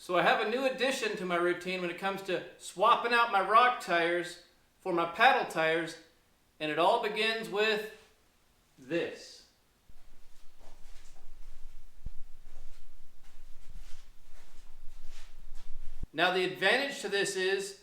So I have a new addition to my routine when it comes to swapping out my rock tires for my paddle tires, and it all begins with this. Now the advantage to this is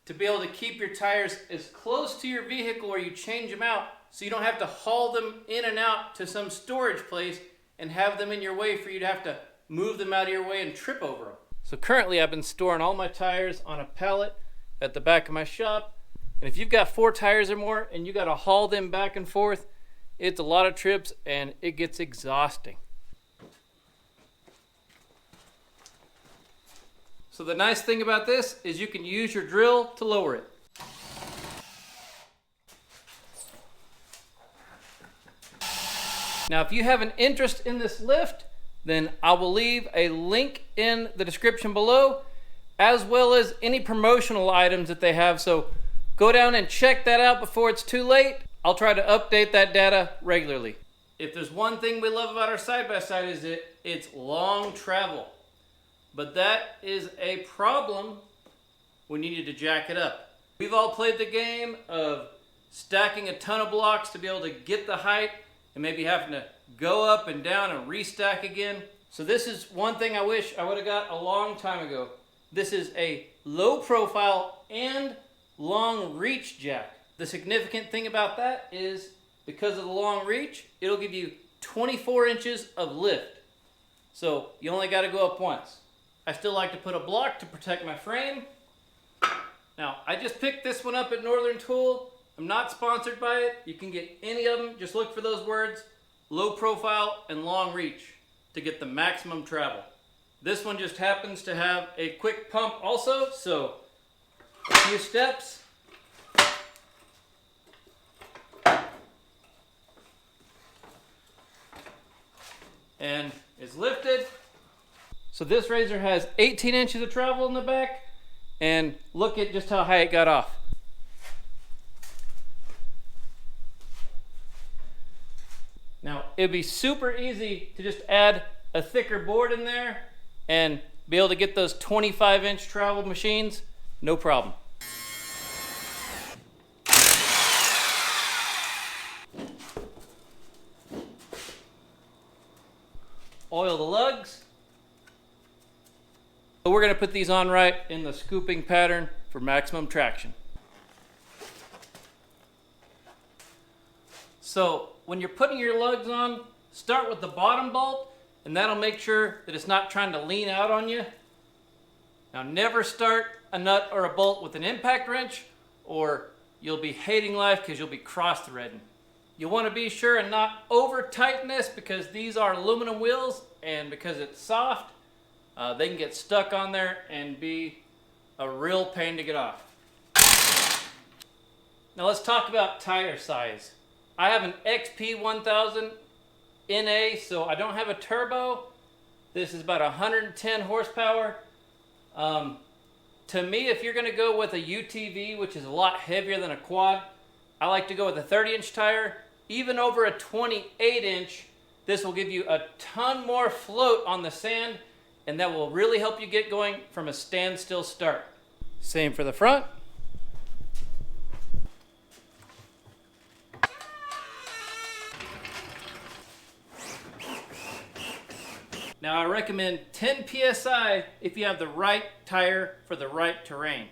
to be able to keep your tires as close to your vehicle where you change them out, so you don't have to haul them in and out to some storage place and have them in your way for you to have to move them out of your way and trip over them. So currently I've been storing all my tires on a pallet at the back of my shop. And if you've got 4 tires or more and you got to haul them back and forth, it's a lot of trips and it gets exhausting. So the nice thing about this is you can use your drill to lower it. Now if you have an interest in this lift, then I will leave a link in the description below, as well as any promotional items that they have. So go down and check that out before it's too late. I'll try to update that data regularly. If there's one thing we love about our side-by-side is that it's long travel. But that is a problem when you need to jack it up. We've all played the game of stacking a ton of blocks to be able to get the height and maybe having to go up and down and restack again. So this is one thing I wish I would have got a long time ago. This is a low profile and long reach jack. The significant thing about that is because of the long reach, it'll give you 24 inches of lift. So you only got to go up once. I still like to put a block to protect my frame. Now I just picked this one up at Northern Tool. I'm not sponsored by it. You can get any of them. Just look for those words, low profile and long reach, to get the maximum travel. This one just happens to have a quick pump also, so a few steps. And it's lifted. So this razor has 18 inches of travel in the back, and look at just how high it got off. Now, it'd be super easy to just add a thicker board in there and be able to get those 25-inch travel machines, no problem. Oil the lugs. So we're going to put these on right in the scooping pattern for maximum traction. So when you're putting your lugs on, start with the bottom bolt, and that'll make sure that it's not trying to lean out on you. Now never start a nut or a bolt with an impact wrench, or you'll be hating life because you'll be cross-threading. You'll want to be sure and not over tighten this, because these are aluminum wheels, and because it's soft, they can get stuck on there and be a real pain to get off. Now let's talk about tire size. I have an XP 1000 NA, so I don't have a turbo. This is about 110 horsepower. To me, if you're going to go with a UTV, which is a lot heavier than a quad, I like to go with a 30-inch tire. Even over a 28-inch, this will give you a ton more float on the sand, and that will really help you get going from a standstill start. Same for the front. Now I recommend 10 PSI if you have the right tire for the right terrain,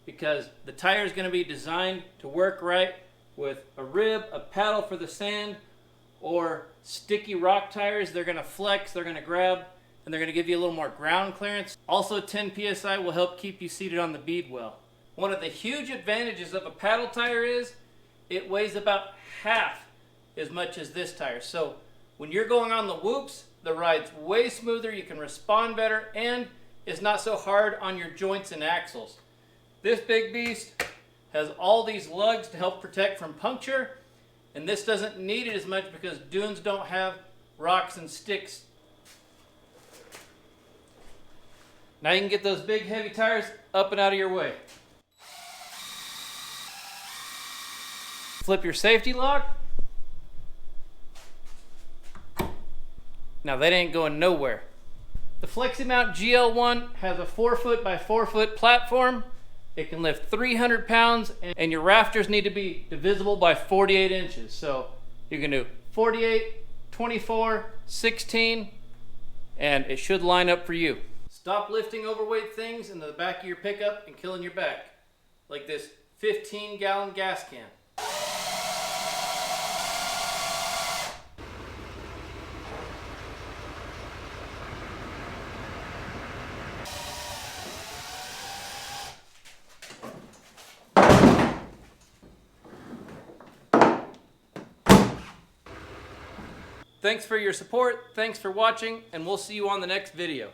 because the tire is going to be designed to work right with a rib, a paddle for the sand, or sticky rock tires. They're going to flex, they're going to grab, and they're going to give you a little more ground clearance. Also 10 PSI will help keep you seated on the bead well. One of the huge advantages of a paddle tire is it weighs about half as much as this tire. So when you're going on the whoops, the ride's way smoother, you can respond better, and it's not so hard on your joints and axles. This big beast has all these lugs to help protect from puncture, and this doesn't need it as much because dunes don't have rocks and sticks. Now you can get those big heavy tires up and out of your way. Flip your safety lock. Now that ain't going nowhere. The FlexiMount GL1 has a 4-foot by 4-foot platform. It can lift 300 pounds, and your rafters need to be divisible by 48 inches. So you can do 48, 24, 16, and it should line up for you. Stop lifting overweight things in the back of your pickup and killing your back, like this 15-gallon gas can. Thanks for your support, thanks for watching, and we'll see you on the next video.